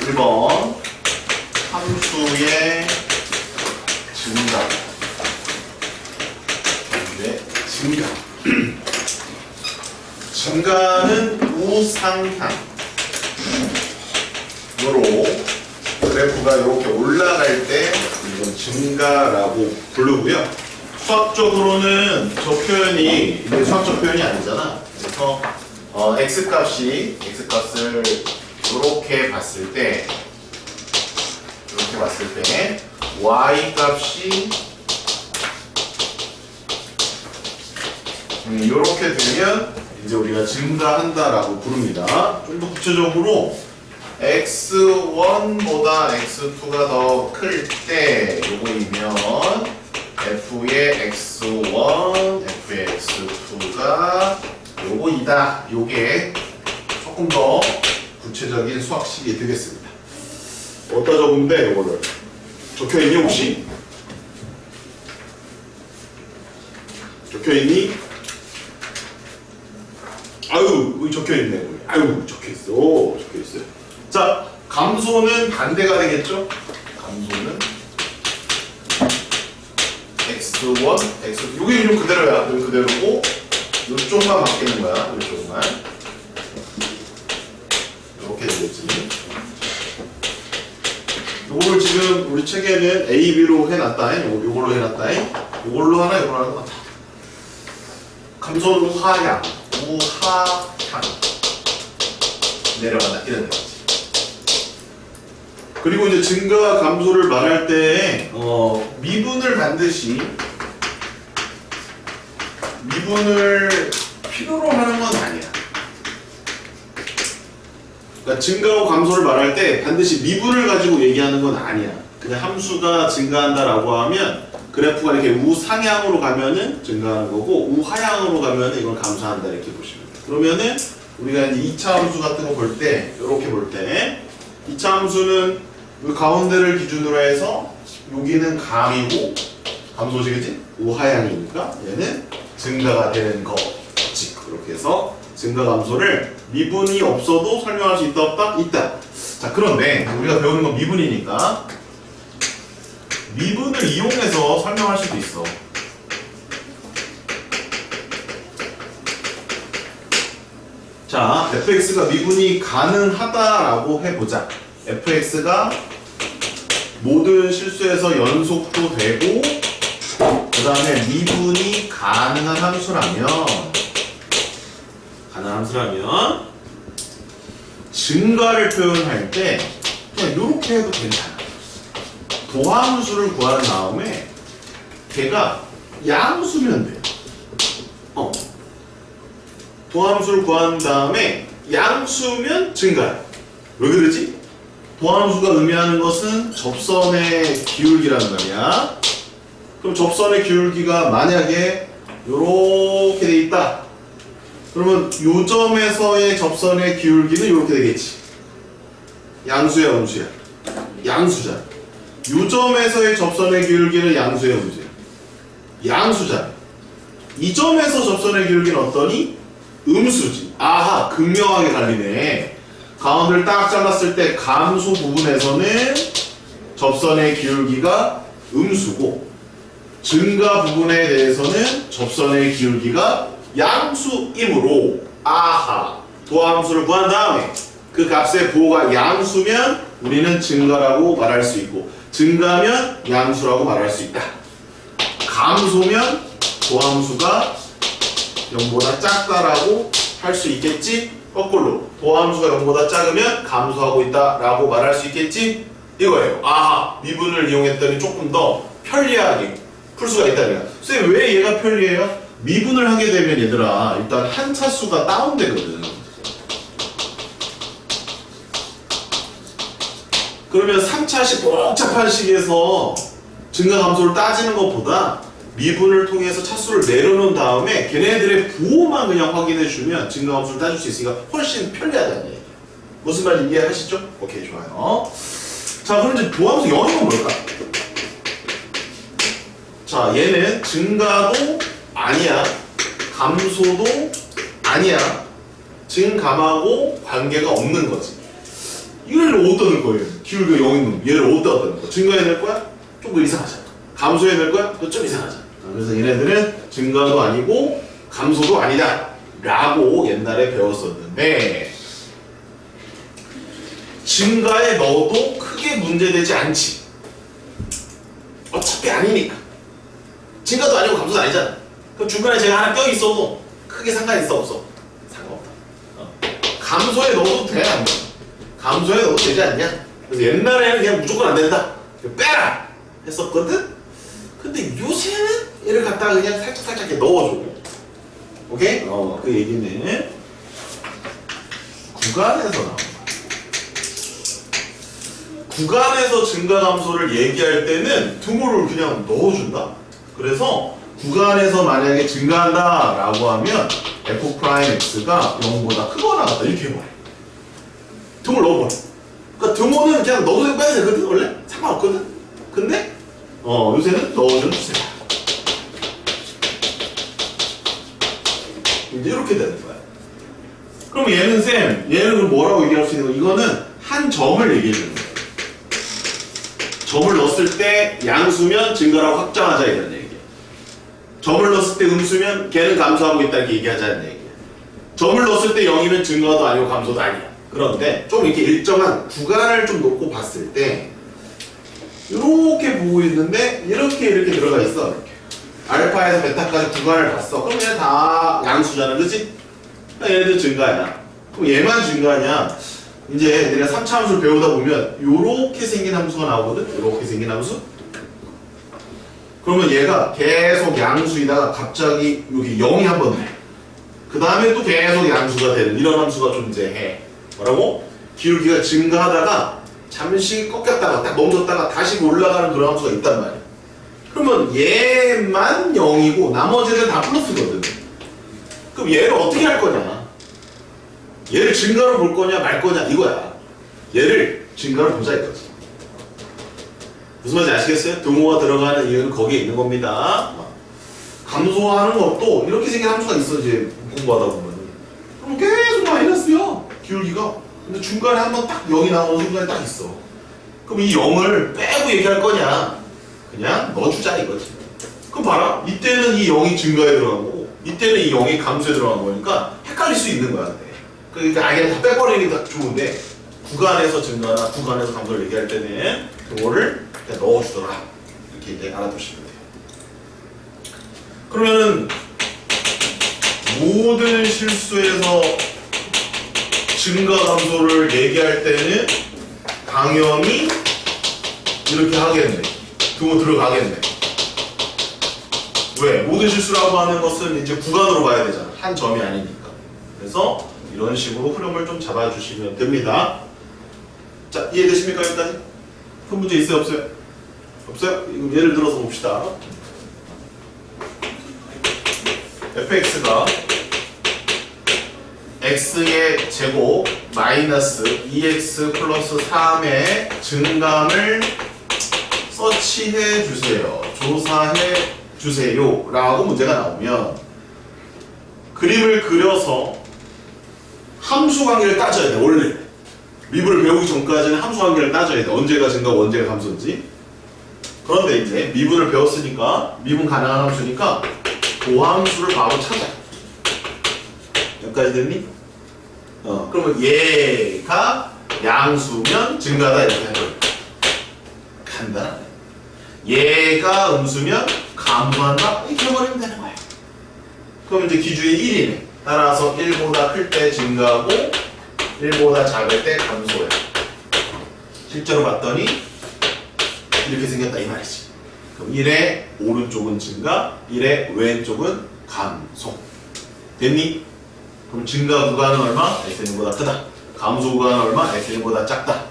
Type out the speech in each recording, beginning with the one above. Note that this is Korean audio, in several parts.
1번 함수의 증가. 네, 증가. 증가는 우상향으로 그래프가 이렇게 올라갈 때 이건 증가라고 부르고요. 수학적으로는 저 표현이 이게 수학적 표현이 아니잖아. 그래서 x값을 이렇게 봤을 때 y 값이 이렇게 되면 이제 우리가 증가한다라고 부릅니다. 좀 더 구체적으로 x1보다 x2가 더 클 때 요거이면 f의 x1, f의 x2가 요거이다. 요게 조금 더 구체적인 수학식이 되겠습니다. 어디다 적으면 돼, 요거를? 적혀있니, 혹시? 적혀있니? 아유, 여기 적혀있네. 아유, 적혀있어요. 자, 감소는 반대가 되겠죠? 감소는 x1, x2. 여기 좀 그대로야. 여기 그대로고, 이쪽만 바뀌는 거야. 이쪽만. 이렇게 되겠지. 요거를 지금 우리 책에는 A, B로 해놨다. 요걸로 해놨다. 요걸로 하나, 요걸로 하나. 감소는 우하향. 내려간다. 이런 거지. 그리고 이제 증가와 감소를 말할 때 미분을 반드시 미분을 필요로 하는 건 아니야. 그러니까 증가와 감소를 말할 때 반드시 미분을 가지고 얘기하는 건 아니야. 그냥 함수가 증가한다라고 하면 그래프가 이렇게 우상향으로 가면은 증가하는 거고 우하향으로 가면은 이걸 감소한다 이렇게 보시면 돼요. 그러면은 우리가 이제 2차 함수 같은 거 볼 때 이렇게 볼 때 2차 함수는 이 가운데를 기준으로 해서 여기는 감이고 감소식이지? 우하향이니까 얘는 증가가 되는 거지. 그렇게 해서 증가 감소를 미분이 없어도 설명할 수 있다 없다? 있다. 자, 그런데 우리가 배우는 건 미분이니까 미분을 이용해서 설명할 수도 있어. 자, fx가 미분이 가능하다라고 해보자. fx가 모든 실수에서 연속도 되고 그 다음에 미분이 가능한 함수라면 증가를 표현할 때 그냥 이렇게 해도 괜찮아. 도함수를 구한 다음에 걔가 양수면 돼. 도함수를 구한 다음에 양수면 증가야. 왜 그러지? 도함수가 의미하는 것은 접선의 기울기라는 말이야. 그럼 접선의 기울기가 만약에 이렇게 돼 있다. 그러면 요 점에서의 접선의 기울기는 이렇게 되겠지. 양수야, 음수야? 양수잖아. 요 점에서의 접선의 기울기는 양수야, 음수야? 양수잖아. 이 점에서 접선의 기울기는 어떠니? 음수지. 아하, 극명하게 갈리네. 가운데를 딱 잘랐을 때 감소 부분에서는 접선의 기울기가 음수고 증가 부분에 대해서는 접선의 기울기가 양수이므로 아하, 도함수를 구한 다음에 그 값의 부호가 양수면 우리는 증가라고 말할 수 있고 증가면 양수라고 말할 수 있다. 감소면 도함수가 0보다 작다라고 할 수 있겠지? 거꾸로 도함수가 0보다 작으면 감소하고 있다라고 말할 수 있겠지? 이거예요. 아하, 미분을 이용했더니 조금 더 편리하게 풀 수가 있다니까. 선생님, 왜 얘가 편리해요? 미분을 하게 되면 얘들아 일단 한 차수가 다운되거든. 그러면 3차식 복잡한 식에서 증가 감소를 따지는 것보다 미분을 통해서 차수를 내려놓은 다음에 걔네들의 부호만 그냥 확인해 주면 증가 감소를 따질 수 있으니까 훨씬 편리하다는 얘기예요. 무슨 말인지 이해하시죠? 오케이, 좋아요. 자, 그럼 이제 도함수 영어는 뭘까? 자, 얘는 증가도 아니야, 감소도 아니야, 증감하고 관계가 없는 거지. 얘를 어디다 넣을 거예요? 기울기가 0인 놈. 얘를 어디다 넣을 거야? 증가해낼 거야? 조금 이상하잖아. 감소해낼 거야? 또 좀 이상하잖아. 그래서 얘네들은 증가도 아니고 감소도 아니다 라고 옛날에 배웠었는데, 증가에 넣어도 크게 문제되지 않지. 어차피 아니니까. 증가도 아니고 감소도 아니잖아. 그럼 중간에 제가 하나 껴있어도 크게 상관 있어 없어? 상관없다. 감소에 넣어도 돼 안 돼? 감소에 넣어도 되지 않냐? 그래서 옛날에는 그냥 무조건 안 된다, 빼라 했었거든. 근데 요새는 얘를 갖다가 그냥 살짝 이렇게 넣어줘. 오케이? 그 얘기는 구간에서 나온다. 구간에서 증가 감소를 얘기할 때는 등호를 그냥 넣어준다. 그래서 구간에서 만약에 증가한다 라고 하면 f'x가 0보다 크거나 같다 이렇게 해버려. 등호를 넣어버려. 그러니까 등호는 그냥 넣어도 되고 빼도 되거든 원래? 상관없거든? 근데 요새는 넣어주는 추세야. 이제 이렇게 되는 거야. 그럼 얘는 그럼 뭐라고 얘기할 수 있는 거야? 이거는 한 점을 얘기해 주는 거야. 점을 넣었을 때 양수면 증가라고 확정하자 이런 얘기야. 점을 넣었을 때 음수면 걔는 감소하고 있다 이렇게 얘기하자는 얘기야. 점을 넣었을 때 0이면 증가도 아니고 감소도 아니야. 그런데 좀 이렇게 일정한 구간을 좀 놓고 봤을 때 이렇게 보고 있는데 이렇게 들어가 있어. 이렇게. 알파에서 베타까지 구간을 봤어. 그럼 얘는 다 양수잖아, 그렇지? 그러니까 얘네들 증가야. 그럼 얘만 증가하냐? 이제 내가 3차 함수를 배우다 보면 요렇게 생긴 함수가 나오거든? 요렇게 생긴 함수? 그러면 얘가 계속 양수이다가 갑자기 여기 0이 한 번 돼. 그 다음에 또 계속 양수가 되는 이런 함수가 존재해. 뭐라고? 기울기가 증가하다가 잠시 꺾였다가 딱 멈췄다가 다시 올라가는 그런 함수가 있단 말이야. 그러면 얘만 0이고 나머지는 다 플러스거든. 그럼 얘를 어떻게 할 거냐? 얘를 증가로 볼 거냐 말 거냐 이거야. 얘를 증가로 보자 이거지. 무슨 말인지 아시겠어요? 등호가 들어가는 이유는 거기에 있는 겁니다. 감소하는 것도 이렇게 생긴 함수가 있어 이제 공부하다 보면. 그럼 계속 마이너스야 기울기가. 근데 중간에 한번 딱 0이 나오는 순간에 딱 있어. 그럼 이 0을 빼고 얘기할 거냐? 그냥 넣어주자 이거지. 그럼 봐라. 이때는 이 0이 증가에 들어간 거고 이때는 이 0이 감소에 들어간 거니까 헷갈릴 수 있는 거야. 그러니까 아예 다 빼버리는 게 좋은데 구간에서 증가나 구간에서 감소를 얘기할 때는 그거를 그냥 넣어주더라. 이렇게 이제 알아두시면 돼요. 그러면은 모든 실수에서 증가 감소를 얘기할 때는 당연히 이렇게 하겠네. 등호 들어가겠네. 왜? 모든 실수라고 하는 것은 이제 구간으로 봐야 되잖아. 한 점이 아니니까. 그래서 이런 식으로 흐름을 좀 잡아주시면 됩니다. 자, 이해되십니까? 여기까지? 큰 문제 있어요? 없어요? 없어요? 이거 예를 들어서 봅시다. fx가 x의 제곱 마이너스 2x 플러스 3의 증감을 서치해 주세요. 조사해 주세요. 라고 문제가 나오면 그림을 그려서 함수 관계를 따져야 돼. 원래 미분을 배우기 전까지는 함수 관계를 따져야 돼. 언제가 증가고 언제가 감소인지. 그런데 이제 미분을 배웠으니까 미분 가능한 함수니까 그 함수를 바로 찾아. 여기까지 됐니? 그러면 얘가 양수면 증가다 이렇게 해버려. 간단하네. 얘가 음수면 감소한다 이렇게 해버리면 되는 거야. 그럼 이제 기준이 1이네. 따라서 1보다 클 때 증가하고 1보다 작을 때 감소해. 실제로 봤더니 이렇게 생겼다 이 말이지. 그럼 1의 오른쪽은 증가, 1의 왼쪽은 감소. 됐니? 그럼 증가 구간은 얼마? SN보다 크다. 감소 구간은 얼마? SN보다 작다.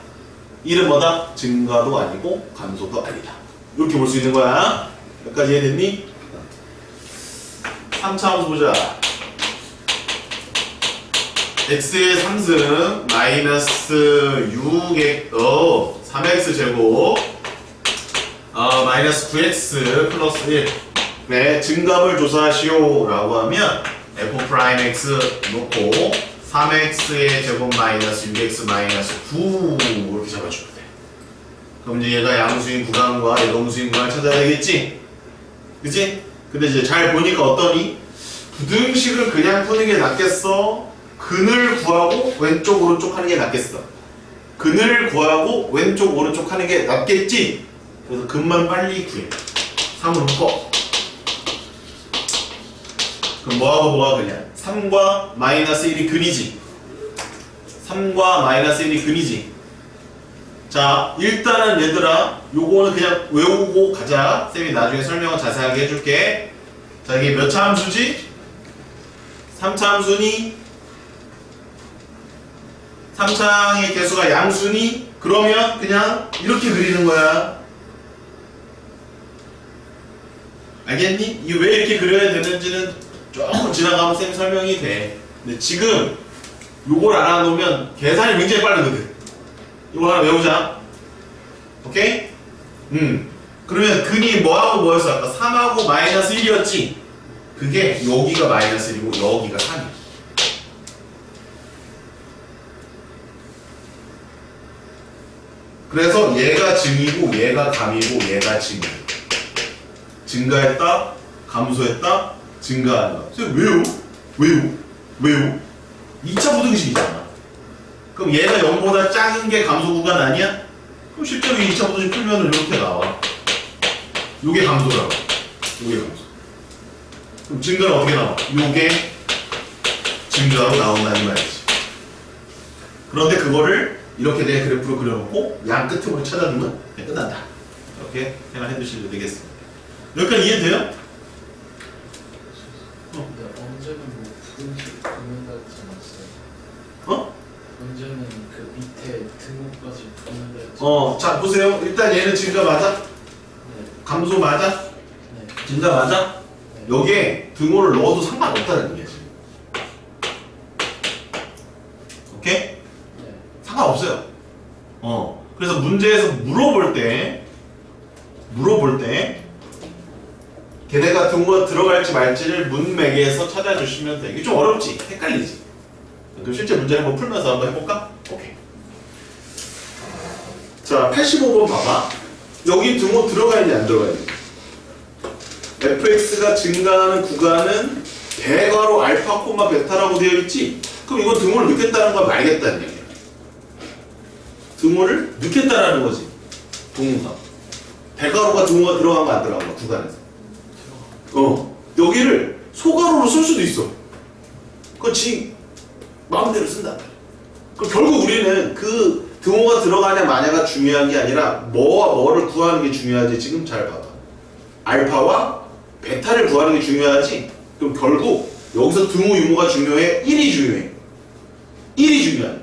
1은 뭐다? 증가도 아니고 감소도 아니다. 이렇게 볼 수 있는 거야. 여기까지 이해됐니? 3차 함수 보자. x의 3승 마이너스 3x 제곱 마이너스 9x 플러스 1 네, 증감을 조사하시오 라고 하면 f'x 놓고 3x의 제곱 마이너스 6x 마이너스 9 이렇게 잡아주면 돼. 그럼 이제 얘가 양수인 구간과 얘가 음수인 구간을 찾아야 되겠지? 그치? 근데 이제 잘 보니까 어떠니? 부등식을 그냥 푸는 게 낫겠어? 근을 구하고 왼쪽 오른쪽 하는 게 낫겠어? 근을 구하고 왼쪽 오른쪽 하는 게 낫겠지? 그래서 근만 빨리 구해. 3으로 묶어. 그럼 뭐하고 뭐가 그냐? 3과 마이너스 1이 근이지. 3과 마이너스 1이 근이지. 자, 일단은 얘들아 요거는 그냥 외우고 가자. 쌤이 나중에 설명을 자세하게 해줄게. 자, 이게 몇 차 함수지? 3차 함수니? 3차의 개수가 양수니? 그러면 그냥 이렇게 그리는 거야. 알겠니? 이게 왜 이렇게 그려야 되는지는 조금 지나가면 쌤이 설명이 돼. 근데 지금 요걸 알아놓으면 계산이 굉장히 빠르거든. 이거 하나 외우자. 오케이? 그러면 근이 뭐하고 뭐였어? 아까 3하고 마이너스 1이었지? 그게 여기가 마이너스 1이고 여기가 3이야. 그래서 얘가 증이고 얘가 감이고 얘가 증이야. 증가했다, 감소했다, 증가한다. 왜요? 왜요? 왜요? 2차 부등식이잖아. 그럼 얘가 0보다 작은 게 감소 구간 아니야? 그럼 실제로 2차 부등식 풀면 이렇게 나와. 요게 감소라고. 요게 감소. 그럼 증가는 어떻게 나와? 요게 증가로 나온다는 말이지. 그런데 그거를 이렇게 내 그래프로 그려놓고 양 끝으로 찾아주면 끝난다. 이렇게 생각해 두시면 되겠습니다. 여기까지 이해돼요? 근데 언제는 뭐 부등식 붙는다지 않았어요? 어? 언제는 그 밑에 등호까지 붙는다지 자 보세요. 일단 얘는 증가 맞아? 네. 감소 맞아? 네. 증가 맞아? 네. 여기에 등호를 넣어도 상관없다는 얘기야 지금. 오케이? 네. 상관없어요. 그래서 문제에서 물어볼 때 걔네가 등호가 들어갈지 말지를 문맥에서 찾아주시면 돼. 이게 좀 어렵지? 헷갈리지? 그럼 실제 문제를 한번 풀면서 한번 해볼까? 오케이. 자, 85번 봐봐. 여기 등호 들어가야지 안 들어가야지? fx가 증가하는 구간은 대괄호 알파 콤마 베타라고 되어 있지? 그럼 이건 등호를 넣겠다는 거야 말겠다는 얘기야. 등호를 넣겠다라는 거지. 동사. 대괄호가 등호가 들어간 거 안 들어간 거 구간에서. 여기를 소괄호로 쓸 수도 있어. 그건 지 마음대로 쓴단 말이야. 그럼 결국 우리는 그 등호가 들어가냐 마냐가 중요한 게 아니라 뭐와 뭐를 구하는 게 중요하지. 지금 잘 봐봐. 알파와 베타를 구하는 게 중요하지. 그럼 결국 여기서 등호 유무가 중요해? 1이 중요해. 1이 중요해.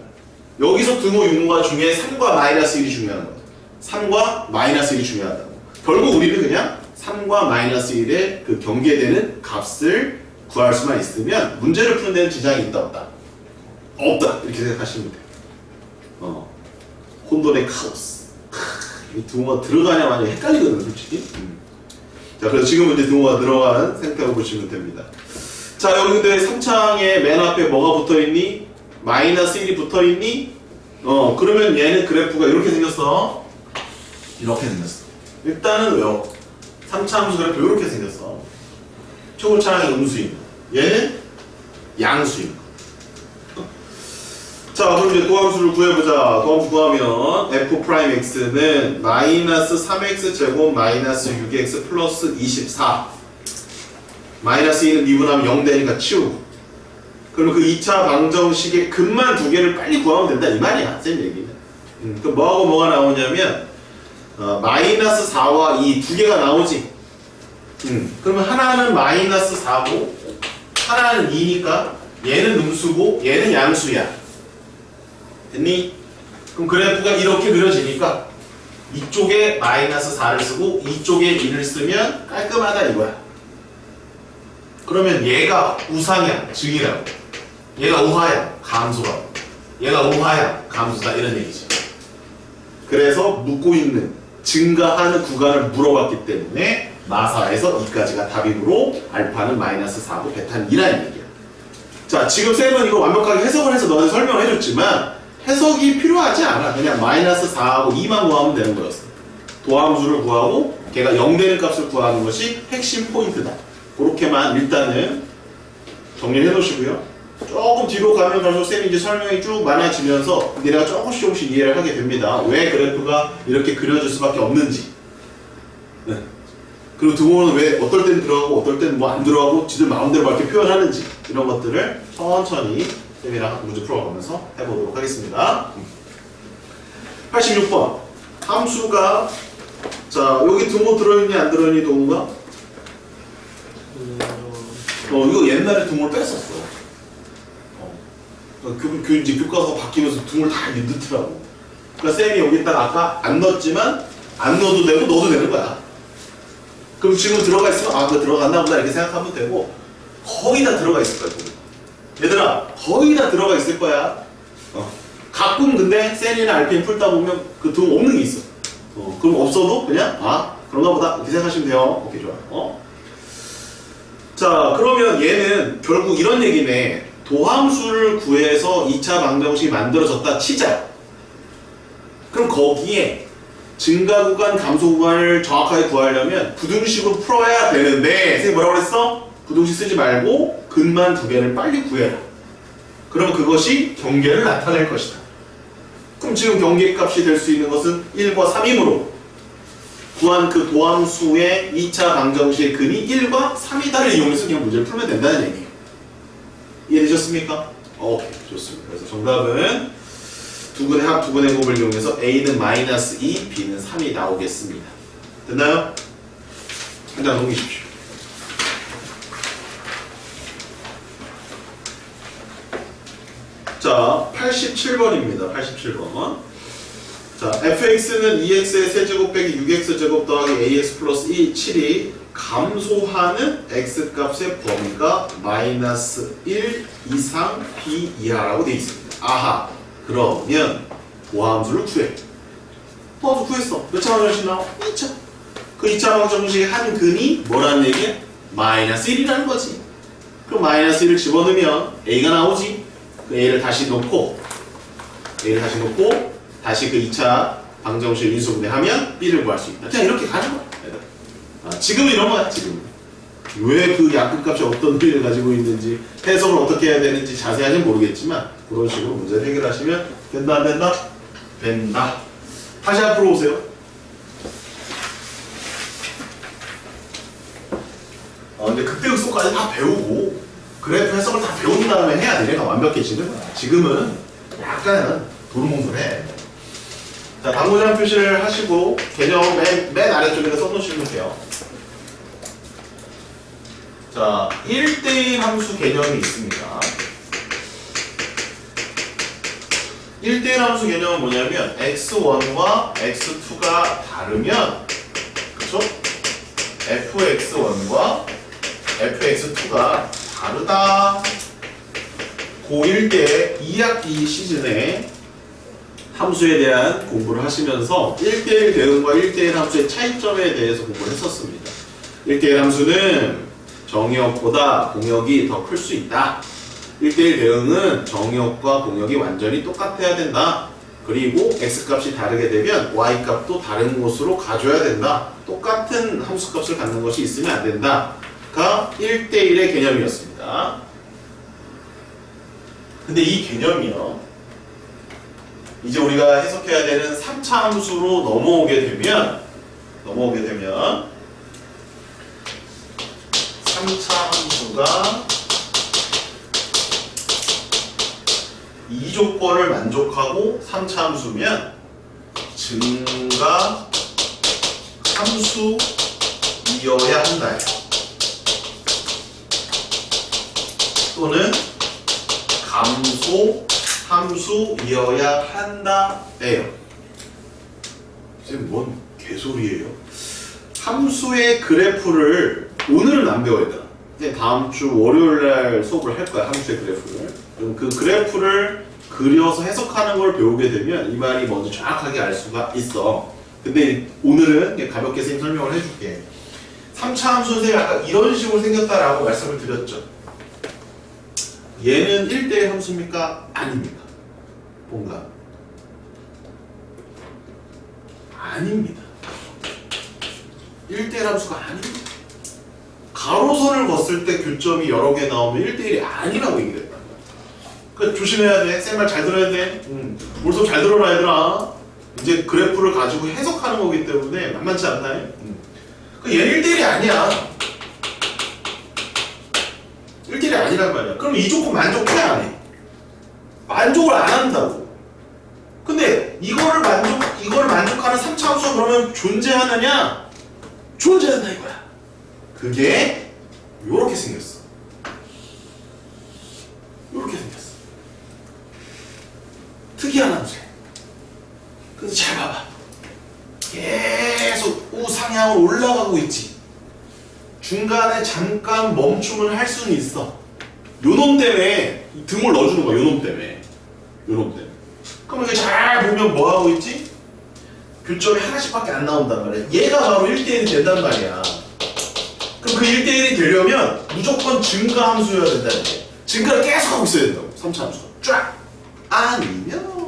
여기서 등호 유무가 중요해? 3과 마이너스 1이 중요한 거야. 3과 마이너스 1이 중요하다고. 결국 우리는 그냥 3과 마이너스 1의 그 경계되는 값을 구할 수만 있으면 문제를 푸는 데는 지장이 있다 없다? 없다! 이렇게 생각하시면 돼요. 혼돈의 카오스. 이 등호가 들어가냐 마냐 헷갈리거든 솔직히. 자, 그래서 지금은 이제 등호가 들어가는 생각을 보시면 됩니다. 자, 여기 근데 3창에 맨 앞에 뭐가 붙어있니? 마이너스 1이 붙어있니? 그러면 얘는 그래프가 이렇게 생겼어. 이렇게 생겼어. 일단은 외워. 3차 함수 그래프 이렇게 생겼어. 초고차량이 음수인 거. 얘는 양수인 거. 자, 그럼 이제 도함수를 구해보자. 도함수 구하면 f'x는 마이너스 3x 제곱 마이너스 6x 플러스 24. 마이너스 2는 미분하면 0 되니까 치우고. 그럼 그 2차 방정식의 근만 두 개를 빨리 구하면 된다 이 말이야. 쌤 얘기는. 그럼 뭐하고 뭐가 나오냐면 마이너스 4와 2 두 개가 나오지. 그러면 하나는 마이너스 4고 하나는 2니까 얘는 음수고 얘는 양수야. 됐니? 그럼 그래프가 이렇게 그려지니까 이쪽에 마이너스 4를 쓰고 이쪽에 2를 쓰면 깔끔하다 이거야. 그러면 얘가 우상향, 증이라고. 얘가 우하향, 감소라고. 얘가 우하향, 감소다 이런 얘기죠. 그래서 묻고 있는 증가하는 구간을 물어봤기 때문에 마사에서 2까지가 답이므로 알파는 마이너스 4고 베타는 2라는 얘기야. 자, 지금 쌤은 이거 완벽하게 해석을 해서 너한테 설명을 해줬지만 해석이 필요하지 않아. 그냥 마이너스 4하고 2만 구하면 되는 거였어. 도함수를 구하고 걔가 0 되는 값을 구하는 것이 핵심 포인트다. 그렇게만 일단은 정리해 놓으시고요. 조금 뒤로 가면 갈수록 쌤이 이제 설명이 쭉 많아지면서 니네가 조금씩 이해를 하게 됩니다. 왜 그래프가 이렇게 그려질 수밖에 없는지. 네. 그리고 등호는 왜 어떨 땐 들어가고 어떨 땐 뭐 안 들어가고 지들 마음대로 막 이렇게 표현하는지 이런 것들을 천천히 쌤이랑 문제 풀어가면서 해보도록 하겠습니다. 86번 함수가 자 여기 등호 들어있니 안 들어있니 동호가? 이거 옛날에 등호를 뺐었어. 이제 교과서 바뀌면서 등호를 다 넣더라고. 그러니까 쌤이 여기다가 아까 안 넣었지만 안 넣어도 되고 넣어도 되는 거야. 그럼 지금 들어가 있으면 아 그거 들어갔나 보다 이렇게 생각하면 되고 거의 다 들어가 있을 거야. 얘들아 거의 다 들어가 있을 거야. 가끔 근데 셀이나 RPM 풀다 보면 그 등 없는 게 있어. 그럼 없어도 그냥 아 그런가 보다 이렇게 생각하시면 돼요. 오케이 좋아요. 자 그러면 얘는 결국 이런 얘기네. 도함수를 구해서 2차 방정식이 만들어졌다 치자. 그럼 거기에 증가 구간, 감소 구간을 정확하게 구하려면 부등식으로 풀어야 되는데 선생님 뭐라고 그랬어? 부등식 쓰지 말고 근만 두 개를 빨리 구해라. 그러면 그것이 경계를 나타낼 것이다. 그럼 지금 경계값이 될 수 있는 것은 1과 3이므로 구한 그 도함수의 2차 방정식의 근이 1과 3이다를 이용해서 그냥 문제를 풀면 된다는 얘기예요. 이해되셨습니까? 오케이 좋습니다. 그래서 정답은 두근의 합, 두근의 곱을 이용해서 A는 마이너스 2, B는 3이 나오겠습니다. 됐나요? 한 장 넘기십시오. 자, 87번입니다. 87번. 자, fx는 2x의 세제곱 빼기 6x제곱 더하기 ax 플러스 7이 감소하는 x값의 범위가 마이너스 1 이상 b 이하라고 되어 있습니다. 아하, 그러면 도함수를 구해. 도함수 구했어. 몇 차 방정식 나와? 2차. 그 2차 방정식의 한 근이 뭐라는 얘기야? 마이너스 1이라는 거지. 그럼 마이너스 1을 집어넣으면 a가 나오지. 그 a를 다시 놓고 다시 그 2차 방정식 인수분해하면 b를 구할 수 있다. 그냥 이렇게 가는 거야. 지금은 이런 거야. 지금 왜 그 약분값이 어떤 의미를 가지고 있는지 해석을 어떻게 해야 되는지 자세하게는 모르겠지만 그런 식으로 문제를 해결하시면 된다 안 된다? 된다. 다시 앞으로 오세요. 근데 극대극소까지 다 배우고 그래프 해석을 다 배운 다음에 해야 얘네가 완벽해지는 거야. 지금은 약간 도루몽술해. 자, 당구장 표시를 하시고 개념 맨 아래쪽에다 써놓으시면 돼요. 자, 1대1 함수 개념이 있습니다. 1대1 함수 개념은 뭐냐면 x1과 x2가 다르면 그쵸? fx1과 fx2가 다르다. 고1 때 2학기 시즌에 함수에 대한 공부를 하시면서 1대1 대응과 1대1 함수의 차이점에 대해서 공부를 했었습니다. 1대1 함수는 정의역보다 공역이 더 클 수 있다. 1대1 대응은 정의역과 공역이 완전히 똑같아야 된다. 그리고 x값이 다르게 되면 y값도 다른 곳으로 가줘야 된다. 똑같은 함수값을 갖는 것이 있으면 안 된다. 가 1대1의 개념이었습니다. 근데 이 개념이요. 이제 우리가 해석해야 되는 3차 함수로 넘어오게 되면 3차 함수가 이 조건을 만족하고 3차 함수면 증가 함수이어야 한다. 또는 감소 함수이어야 한다예요. 지금 뭔 개소리예요? 함수의 그래프를 오늘은 안 배워야 돼. 근데 다음 주 월요일날 수업을 할 거야. 함수의 그래프를. 그럼 그 그래프를 그려서 해석하는 걸 배우게 되면 이 말이 먼저 정확하게 알 수가 있어. 근데 오늘은 가볍게 선생님 설명을 해줄게. 3차 함수는 아까 이런 식으로 생겼다라고 말씀을 드렸죠. 얘는 1대1 함수입니까? 아닙니까? 뭔가? 아닙니다. 1대1 함수가 아닙니다. 가로선을 걷을 때 교점이 여러 개 나오면 1대1이 아니라고 얘기를 했단 말이야. 그러니까 조심해야 돼. 쌤 말 잘 들어야 돼. 물속 잘 들어라 얘들아. 이제 그래프를 가지고 해석하는 거기 때문에 만만치 않다. 그러니까 얘는 1대1이 아니야. 1대1이 아니란 말이야. 그럼 이 조건 만족해 안 해? 만족을 안 한다고. 근데 이거를 만족하는 3차 함수가 그러면 존재하느냐? 존재한다 이거야. 그게 요렇게 생겼어. 요렇게 생겼어. 특이한 함수야. 그래서 잘 봐봐. 계속 우상향으로 올라가고 있지. 중간에 잠깐 멈춤을 할 수는 있어. 요놈 때문에 등을 넣어주는 거야. 요놈 때문에. 요놈 때문에. 그럼 이게 잘 보면 뭐 하고 있지? 교점이 하나씩밖에 안 나온단 말이야. 얘가 바로 1대1이 된단 말이야. 그럼 그 1대1이 되려면 무조건 증가 함수여야 된다는 거야. 증가를 계속 하고 있어야 된다고. 3차 함수가. 쫙! 아니면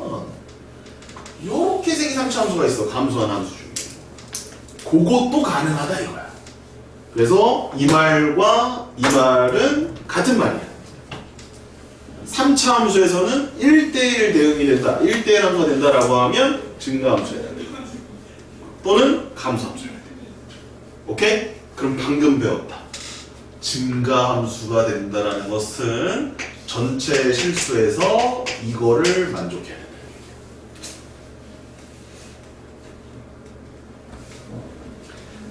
요렇게 생긴 3차 함수가 있어. 감소한 함수 중에. 그것도 가능하다 이거야. 그래서 이 말과 이 말은 같은 말이야. 3차 함수에서는 1대1 대응이 된다. 1대1 함수가 된다라고 하면 증가 함수여야 돼. 또는 감소 함수여야 돼. 오케이? 그럼 방금 배웠다. 증가 함수가 된다라는 것은 전체 실수에서 이거를 만족해야 된다.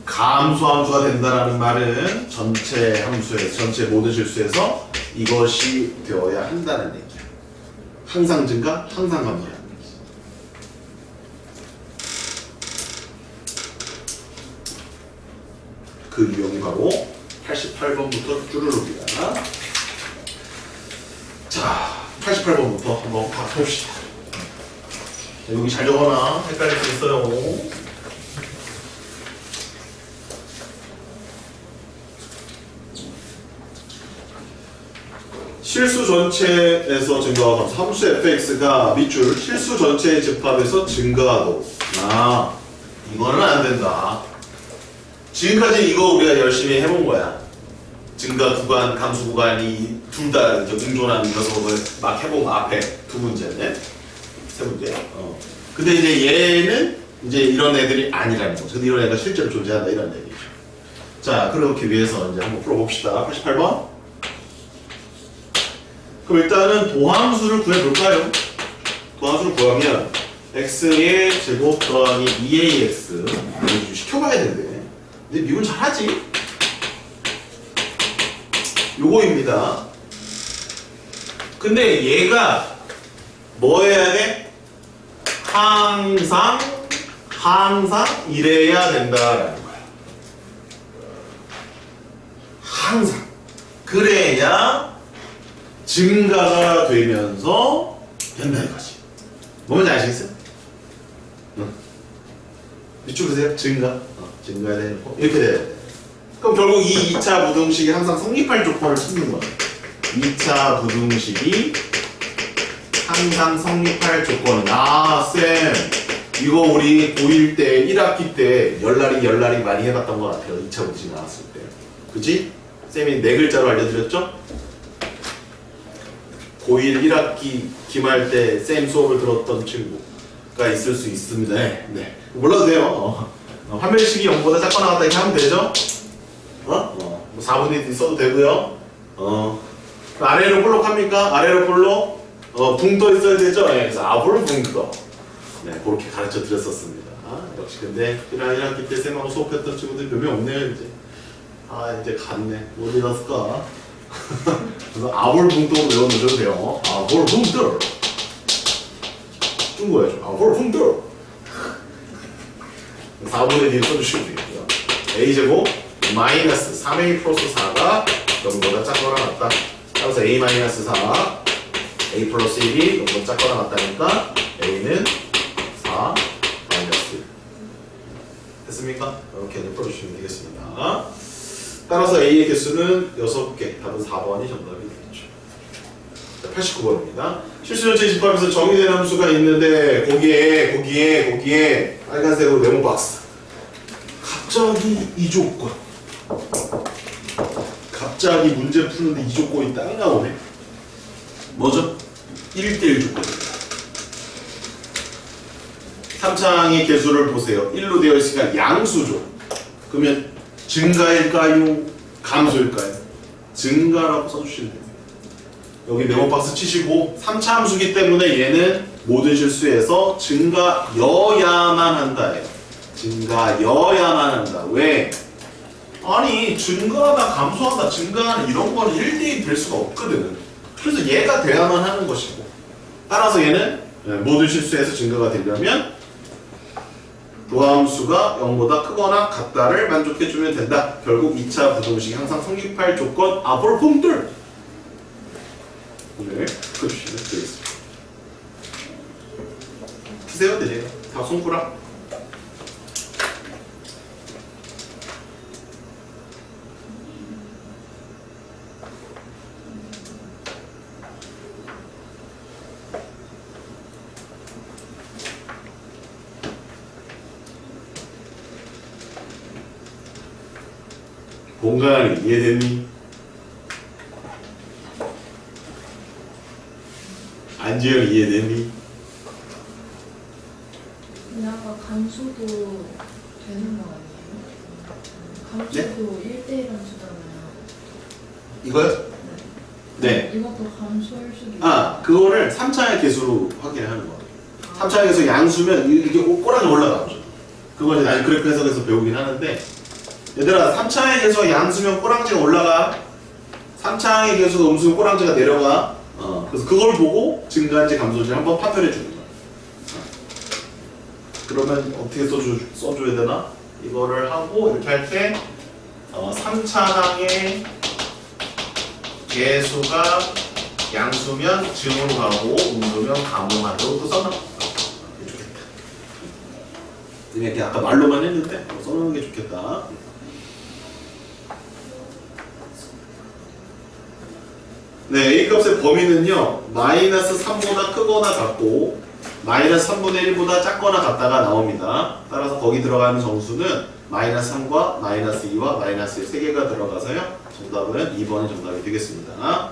감소 함수가 된다라는 말은 전체 함수에서, 전체 모든 실수에서 이것이 되어야 한다는 얘기야. 항상 증가, 항상 감소라는 얘기. 그 유형이 바로 88번부터 쭈루룩이야. 자, 88번부터 한번 봅시다. 여기 잘 적어놔. 헷갈릴 수 있어요. 실수 전체에서 증가하고 함수 fx가 밑줄 실수 전체의 집합에서 증가하고. 아, 이거는 안 된다. 지금까지 이거 우리가 열심히 해본 거야. 증가 구간, 감소 구간이 둘 다 응존하는 녀석을 막 해본 거 앞에 두 문제네. 세 문제. 근데 이제 얘는 이제 이런 애들이 아니라는 거죠. 근데 이런 애가 실제로 존재한다 이런 얘기죠. 자, 그렇기 위해서 이제 한번 풀어봅시다. 88번. 그럼 일단은 도함수를 구해볼까요? 도함수를 구하면 x의 제곱 더하기 2ax 이거 시켜봐야 되는데 근데 미분 잘하지? 요거입니다. 근데 얘가 뭐 해야 돼? 항상 이래야 된다라는 거야. 항상 그래야 증가가 되면서 된다 이거지. 뭔지 아시겠어요? 밑줄 보세요. 증가해야 되는 거 이렇게 돼야 돼. 그럼 결국 이 2차 부등식이 항상 성립할 조건을 찾는 거야. 2차 부등식이 항상 성립할 조건은 쌤 이거 우리 고1 때 1학기 때 열날이 많이 해봤던 것 같아요. 2차 부등식 나왔을 때. 그치? 쌤이 4글자로 알려드렸죠? 고1 1학기 기말 때 쌤 수업을 들었던 친구가 있을 수 있습니다. 네. 몰라도 돼요. 화면식이 0보다 작거나 같다 이렇게 하면 되죠? 뭐 4분의 1 써도 되고요. 아래로 볼록합니까? 아래로 볼록? 붕 떠 있어야 되죠? 네, 그래서 앞으로 붕 떠. 네, 그렇게 가르쳐 드렸었습니다. 역시 근데 1학기 때 쌤하고 수업했던 친구들이 몇 명 없네요, 이제. 이제 갔네. 어디 갔을까? 그래서 아볼붕떡으로 외워놓으셔도 돼요. 아볼붕떡. 중국어야죠. 아볼붕떡. 4분의 1 써주시면 되겠고요. a제곱 마이너스 3a 플러스 4가 0보다 작거나 같다. 따라서 a 마이너스 4 a 플러스 1이 0보다 작거나 같다니까 a는 4 마이너스 1 됐습니까? 이렇게 풀어주시면 되겠습니다. 따라서 a의 개수는 6개, 답은 4번이 정답이 되겠죠. 89번입니다. 실수전체 집합에서 정의된 함수가 있는데 거기에 빨간색으로 네모 박스. 갑자기 이 조건. 갑자기 문제 푸는데 이 조건이 딱 나오네. 뭐죠? 1대1 조건입니다. 3창의 개수를 보세요. 1로 되어 있으니까 양수죠. 그러면 증가일까요? 감소일까요? 증가라고 써주시면 됩니다. 여기 네모박스 치시고 3차 함수기 때문에 얘는 모든 실수에서 증가여야만 한다예요. 증가여야만 한다. 왜? 아니 증가하다 감소한다 증가하는 이런 거는 1대1 될 수가 없거든. 그래서 얘가 돼야만 하는 것이고 따라서 얘는 모든 실수에서 증가가 되려면 도함수가 0보다 크거나 같다를 만족해주면 된다. 결국 2차 부등식이 항상 성립할 조건 아볼폰들 오늘 풀어주시면 되겠습니다. 푸세요 되세요. 다 손가락. 공간이 이해됐니? 안지영 이해됐니? 근데 아까 감소도 되는 거 아니에요? 감소도 1대1 함수잖아요. 이거요? 네. 이것도 감소일 수도 있고. 그거를 3차의 개수로 확인을 하는 거예요. 3차의 개수 양수면 이렇게 꼬라지 올라가죠. 그걸 이제 그래프 해석에서 배우긴 하는데 얘들아 3차의 개수가 양수면 꼬랑지가 올라가 3차의 개수가 음수면 꼬랑지가 내려가 그래서 그걸 보고 증가인지 감소인지 한번 판별해 주는 거야. 그러면 어떻게 써줘야 되나? 이거를 하고 이렇게 할 때 3차항의 개수가 양수면 증으로 가고 음수면 감으로 써놔. 좋겠다. 이렇게 아까 말로만 했는데 써놓는 게 좋겠다. 네, A값의 범위는요 마이너스 3보다 크거나 같고 마이너스 3분의 1보다 작거나 같다가 나옵니다. 따라서 거기 들어가는 정수는 마이너스 3과 마이너스 2와 마이너스 1 3개가 들어가서요 정답은 2번이 정답이 되겠습니다.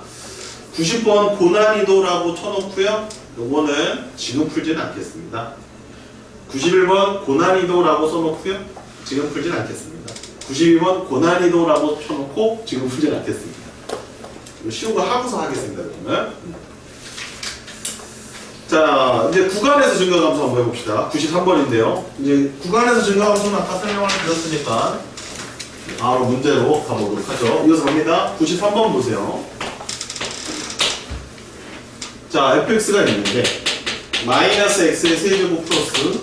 90번 고난이도라고 쳐놓고요 요거는 지금 풀지는 않겠습니다. 91번 고난이도라고 써놓고요 지금 풀지는 않겠습니다. 92번 고난이도라고 쳐놓고 지금 풀지는 않겠습니다. 쉬운 거 하고서 하겠습니다. 그러면 자 이제 구간에서 증가감소 한번 해봅시다. 93번인데요. 이제 구간에서 증가감소는 아까 설명을 드렸으니까 바로 문제로 가보도록 하죠. 이어서 갑니다. 93번 보세요. 자 fx가 있는데 마이너스 x의 세제곱 플러스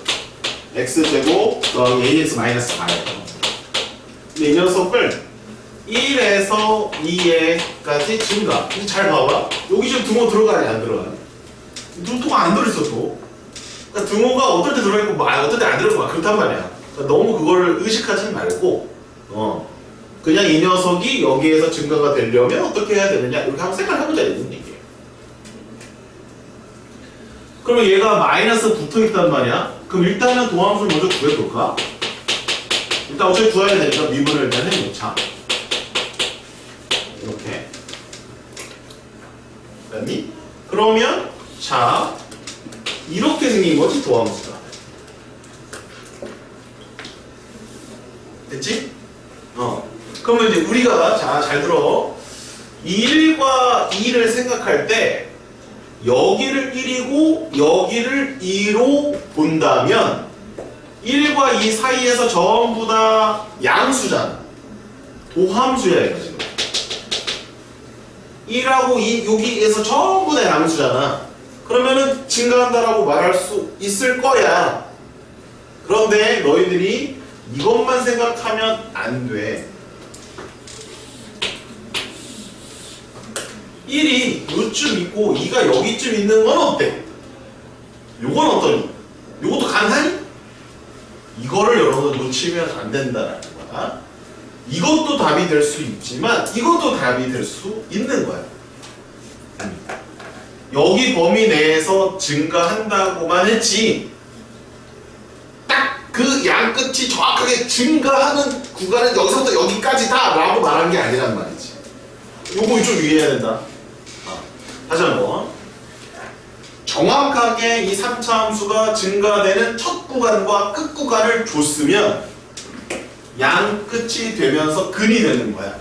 x제곱 더하기 ax 마이너스 4예요. 근데 이 녀석을 1에서 2에까지 증가. 이제 잘 봐봐. 여기 지금 등호 들어가냐 안 들어가냐? 등호가 안 들어있어 또. 그러니까 등호가 어떨 때 들어있고 어떨 때 안 들어있고 그렇단 말이야. 그러니까 너무 그거를 의식하지 말고 그냥 이 녀석이 여기에서 증가가 되려면 어떻게 해야 되느냐 이렇게 한번 생각해보자 이런 얘기예요. 그러면 얘가 마이너스 붙어있단 말이야. 그럼 일단은 도함수를 먼저 구해볼까? 일단 어차피 구해야 되니까 미분을 일단 해놓자. 이렇게 됐니? 그러면 자 이렇게 생긴 거지 도함수가. 됐지? 그러면 이제 우리가 잘 들어 1과 2를 생각할 때 여기를 1이고 여기를 2로 본다면 1과 2 사이에서 전부 다 양수잖아. 도함수야 이거 지금. 1하고 2 여기에서 전부 다 양수잖아. 그러면은 증가한다라고 말할 수 있을 거야. 그런데 너희들이 이것만 생각하면 안 돼. 1이 요쯤 있고 2가 여기쯤 있는 건 어때? 요건 어떠니? 요것도 가능하니? 이거를 여러분 놓치면 안 된다라는 거야. 이것도 답이 될 수 있지만 이것도 답이 될 수 있는 거야. 아닙니다. 여기 범위 내에서 증가한다고만 했지 딱 그 양 끝이 정확하게 증가하는 구간은 여기서부터 여기까지다 라고 말한 게 아니란 말이지. 요거 좀 유의해야 된다. 다시 한번 정확하게 이 3차 함수가 증가되는 첫 구간과 끝 구간을 줬으면 양 끝이 되면서 근이 되는 거야.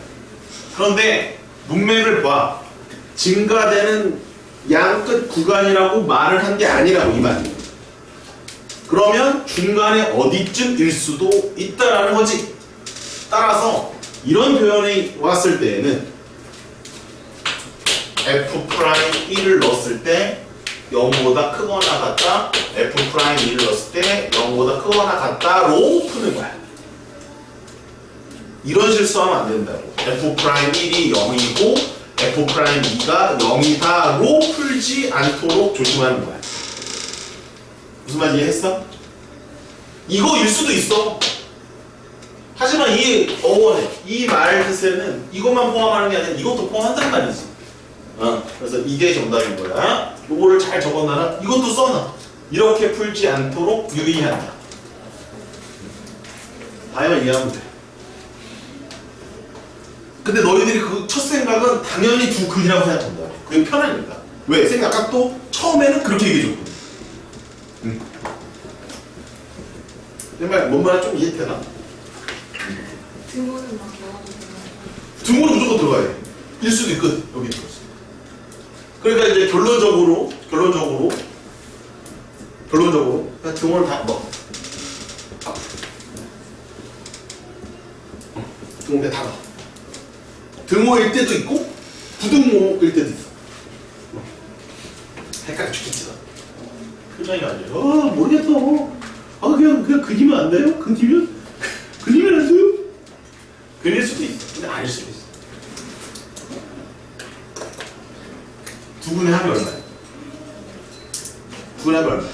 그런데 문맥을 봐. 증가되는 양 끝 구간이라고 말을 한 게 아니라고 이 말이. 그러면 중간에 어디쯤일 수도 있다라는 거지. 따라서 이런 표현이 왔을 때에는 F'1을 넣었을 때 0보다 크거나 같다, F'2를 넣었을 때 0보다 크거나 같다로 푸는 거야. 이런 실수하면 안 된다고. F'1이 0이고 F'2가 0이다로 풀지 않도록 조심하는 거야. 무슨 말인지 이해했어? 이거일 수도 있어. 하지만 이 말 뜻에는 이것만 포함하는 게 아니라 이것도 포함한단 말이지. 그래서 이게 정답인 거야. 요거를 잘 적어놔라. 이것도 써놔. 이렇게 풀지 않도록 유의한다. 다음에 이해하면 돼. 근데 너희들이 그 첫 생각은 당연히 두 근이라고 생각한다. 그게 편하니까. 왜? 쌤이 아까 또 처음에는 그렇게 얘기해줬거든. 뭔 말인지 좀 이해되나? 등호는 막 넣어도 되나요? 등호는 무조건 들어가야 돼. 일 수도 있거든. 여기 있거든. 그러니까 이제 결론적으로 그냥 등호를 다 넣어. 등호에 다 넣어. 등호일 때도 있고 부등호일 때도 있어. 헷갈려 죽겠지 나. 표정이 아니에요. 모르겠어. 그냥 그리면 안 돼요? 그리면 안 돼요? 그릴 수도 있어. 근데 아닐 수도 있어. 두 분의 합이 얼마야? 두 분의 합이 얼마야?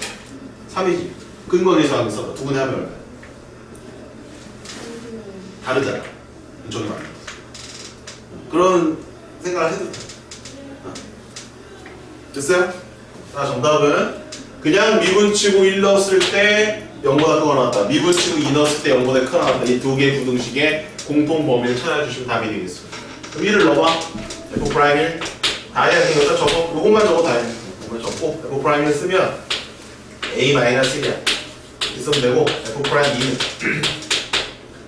3이지. 근거리에서 하면 써봐. 두 분의 합이 얼마야? 다르잖아. 저기 말이야. 그런 생각을 해도 돼. 됐어요? 자, 정답은 그냥 미분치고 1 넣었을 때 0보다 크거나 같다. 미분치고 2 넣었을 때 0보다 크거나 같다. 이 두 개의 부등식의 공통 범위를 찾아주시면 답이 되겠습니다. 그럼 1을 넣어봐. F'1 다 해야 되는 거죠? 적어. 요것만 적어 다 해. 요것만 적고 F'1을 쓰면 A-1이야. 이렇게 쓰면 되고 F'2는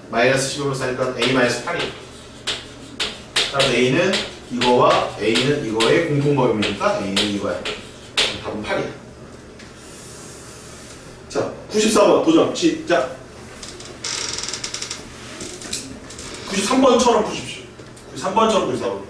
마이너스 15로 쓰니까 A-8이야. 따라서 A는 이거와 A는 이거의 공통 범위니까 A는 이거야. 답은 8이야. 자, 94번 도전 시작. 93번처럼 푸십시오. 93번처럼 94번.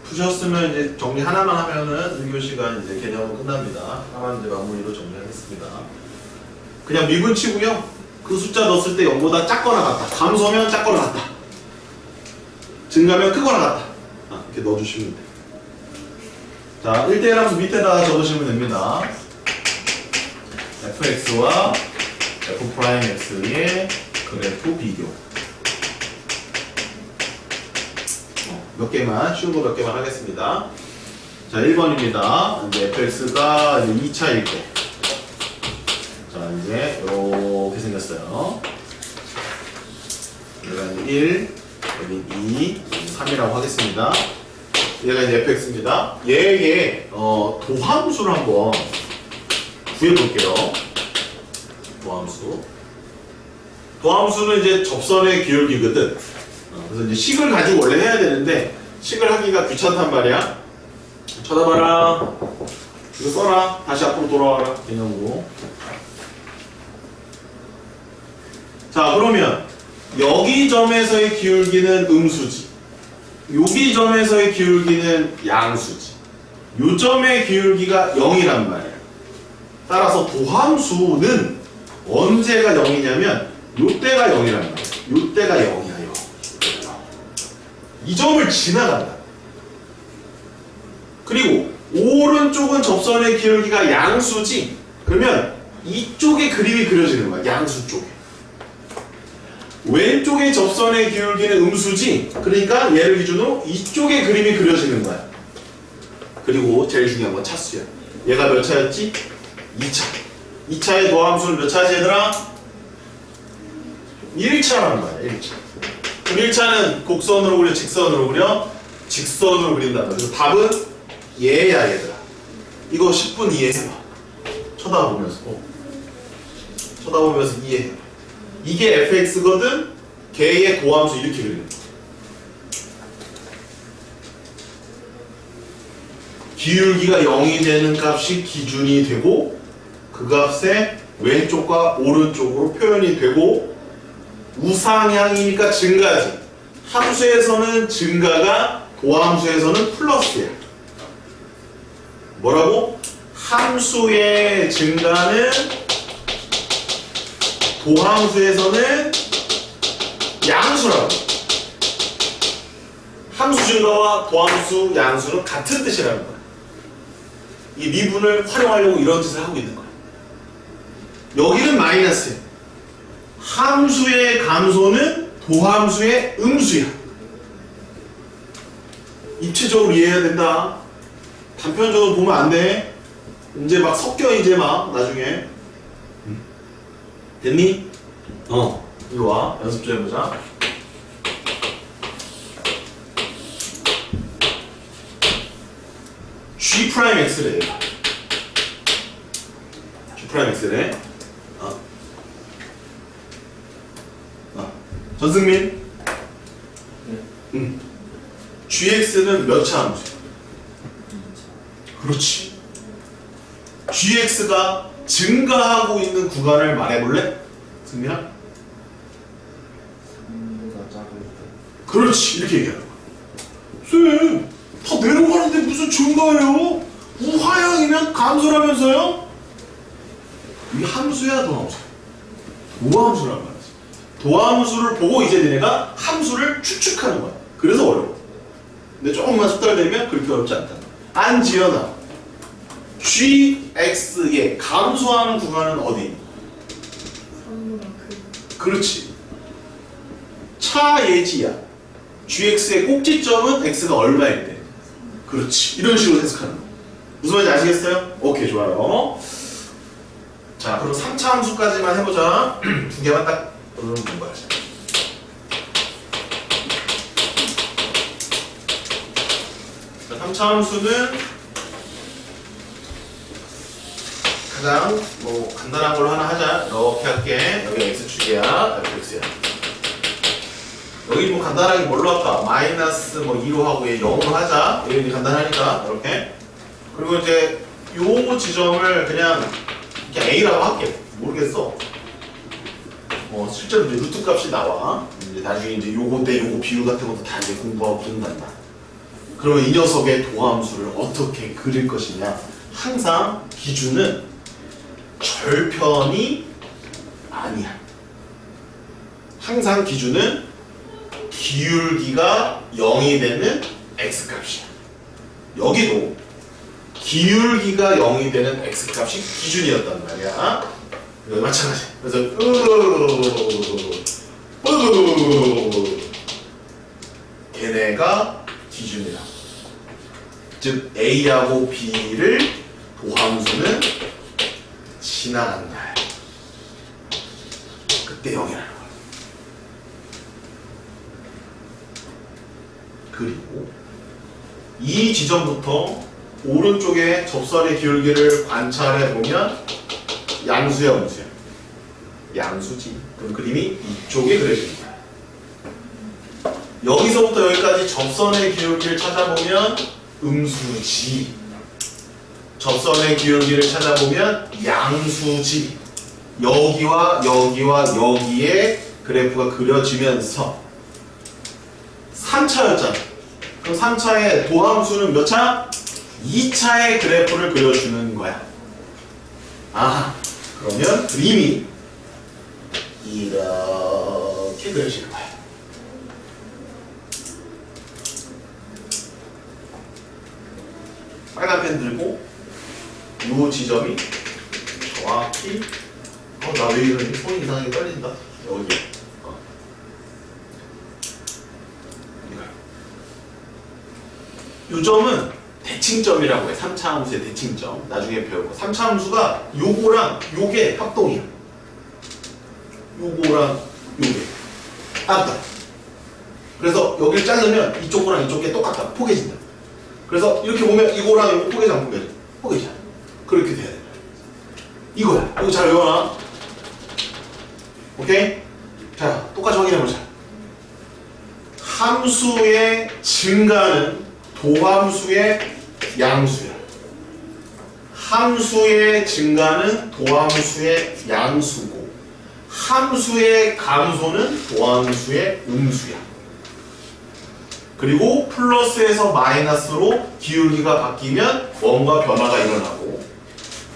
푸셨으면 이제 정리 하나만 하면은 1교시간 이제 개념은 끝납니다. 하나만 이제 마무리로 정리하겠습니다. 그냥 미분치고요. 그 숫자 넣었을 때 0보다 작거나 같다. 감소면 작거나 같다. 증가면 크거나 같다. 이렇게 넣어주시면 돼요. 자, 1대1 함수 밑에다 적으시면 됩니다. fx와 f'x의 그래프 비교. 몇 개만, 쉬운 거 몇 개만 하겠습니다. 자, 1번입니다. 이제 fx가 이제 2차일 거. 자, 이제 이렇게 생겼어요. 여기가 1, 여기 2, 3이라고 하겠습니다. 얘가 이제 fx입니다. 얘의 도함수를 한번 구해볼게요. 도함수. 도함수는 이제 접선의 기울기거든. 그래서 이제 식을 가지고 원래 해야 되는데 식을 하기가 귀찮단 말이야. 쳐다봐라. 이거 써라. 다시 앞으로 돌아와라. 개념으로. 자, 그러면 여기 점에서의 기울기는 음수지. 여기 점에서의 기울기는 양수지. 요 점의 기울기가 0이란 말이에요. 따라서 도함수는 언제가 0이냐면 요때가 0이란 말이에요. 요때가 0이야. 0. 이 점을 지나간다. 그리고 오른쪽은 접선의 기울기가 양수지. 그러면 이쪽에 그림이 그려지는 거야. 양수 쪽에. 왼쪽의 접선의 기울기는 음수지. 그러니까 얘를 기준으로 이쪽에 그림이 그려지는 거야. 그리고 제일 중요한 건 차수야. 얘가 몇 차였지? 2차. 2차의 도함수는 몇 차지 얘들아? 1차란 말이야. 1차. 그럼 1차는 곡선으로 그려? 직선으로 그려? 직선으로 그린다. 그래서 답은 얘야 얘들아. 이거 10분 이해해봐. 쳐다보면서. 쳐다보면서 이해해봐. 이게 fx거든. 걔의 도함수 이렇게 그리는 거야. 기울기가 0이 되는 값이 기준이 되고 그 값에 왼쪽과 오른쪽으로 표현이 되고 우상향이니까 증가지. 함수에서는 증가가 도함수에서는 플러스야. 뭐라고? 함수의 증가는 도함수에서는 양수라고. 함수 증가와 도함수 양수는 같은 뜻이라는 거야. 이 미분을 활용하려고 이런 짓을 하고 있는 거야. 여기는 마이너스야. 함수의 감소는 도함수의 음수야. 입체적으로 이해해야 된다. 단편적으로 보면 안 돼. 이제 막 섞여 이제 막 나중에. 됐니? 일로 와. 연습 좀 해보자. G'X래. G'X래. 전승민. GX는 몇 차 함수야? 그렇지. GX가 증가하고 있는 구간을 말해볼래? 승민아? 그렇지. 이렇게 얘기하는 거야. 쌤, 다 내려가는데 무슨 증가예요? 우하향이면 감소라면서요? 이게 함수야, 도함수야? 도함수란 말이지. 도함수를 보고 이제 너네가 함수를 추측하는 거야. 그래서 어려워. 근데 조금만 숙달되면 그렇게 어렵지 않다. 안지연아, GX의 감소하는 구간은 어디? 3보다 그렇지. 차예지야. GX의 꼭지점은 X가 얼마일 때? 그렇지. 이런 식으로 해석하는 거. 무슨 말인지 아시겠어요? 오케이, 좋아요. 자, 그럼 3차 함수까지만 해보자. 두 개만 딱 오늘 공부하자. 자, 3차 함수는 가장 뭐 간단한 걸로 하나 하자. 이렇게 할게. 여기 x축이야, fx야. 여기 뭐 간단하게 뭘로 할까? 마이너스 뭐 2로 하고 얘 0으로 하자. 여기 간단하니까 이렇게. 그리고 이제 요 지점을 그냥 A라고 할게. 모르겠어. 실제로 이제 루트 값이 나와. 이제 나중에 이제 요거 대 요거 비율 같은 것도 다 이제 공부하고 그런단다. 그러면 이 녀석의 도함수를 어떻게 그릴 것이냐? 항상 기준은 절편이 아니야. 항상 기준은 기울기가 0이 되는 x값이야. 여기도 기울기가 0이 되는 x값이 기준이었단 말이야. 여기 마찬가지. 그래서 걔네가 기준이야. 즉 A하고 B를 도함수는 지나간다. 그때 0이라는 거야. 그리고 이 지점부터 오른쪽에 접선의 기울기를 관찰해 보면 양수야, 음수야? 양수지. 그럼 그림이 이쪽에 그려집니다. 여기서부터 여기까지 접선의 기울기를 찾아보면 음수지. 접선의 기울기를 찾아보면 양수지. 여기와 여기와 여기에 그래프가 그려지면서 3차였잖아. 그럼 3차의 도함수는 몇 차? 2차의 그래프를 그려주는 거야. 아, 그러면 그림이 이렇게 그려지는 거야. 빨간 펜 들고 이 지점이 정확히 나 왜 이러니? 손이 이상하게 떨린다. 여기 이 점은 대칭점이라고 해. 3차 함수의 대칭점. 나중에 배우고 3차 함수가 요거랑 요게 합동이야. 요거랑 요게 합동. 그래서 여기를 자르면 이쪽거랑 이쪽게 똑같다. 포개진다. 그래서 이렇게 보면 이거랑 이거 포개지 안 포개져? 포개져. 그렇게 돼야 돼. 이거야. 이거 잘 외워놔. 오케이? 자, 똑같이 확인해보자. 함수의 증가는 도함수의 양수야. 함수의 증가는 도함수의 양수고, 함수의 감소는 도함수의 음수야. 그리고 플러스에서 마이너스로 기울기가 바뀌면 뭔가 변화가 일어나고,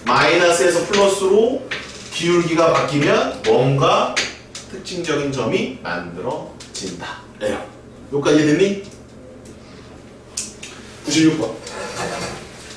마이너스에서 플러스로 기울기가 바뀌면 뭔가 특징적인 점이 만들어진다. 여기까지 이해됐니? 96번.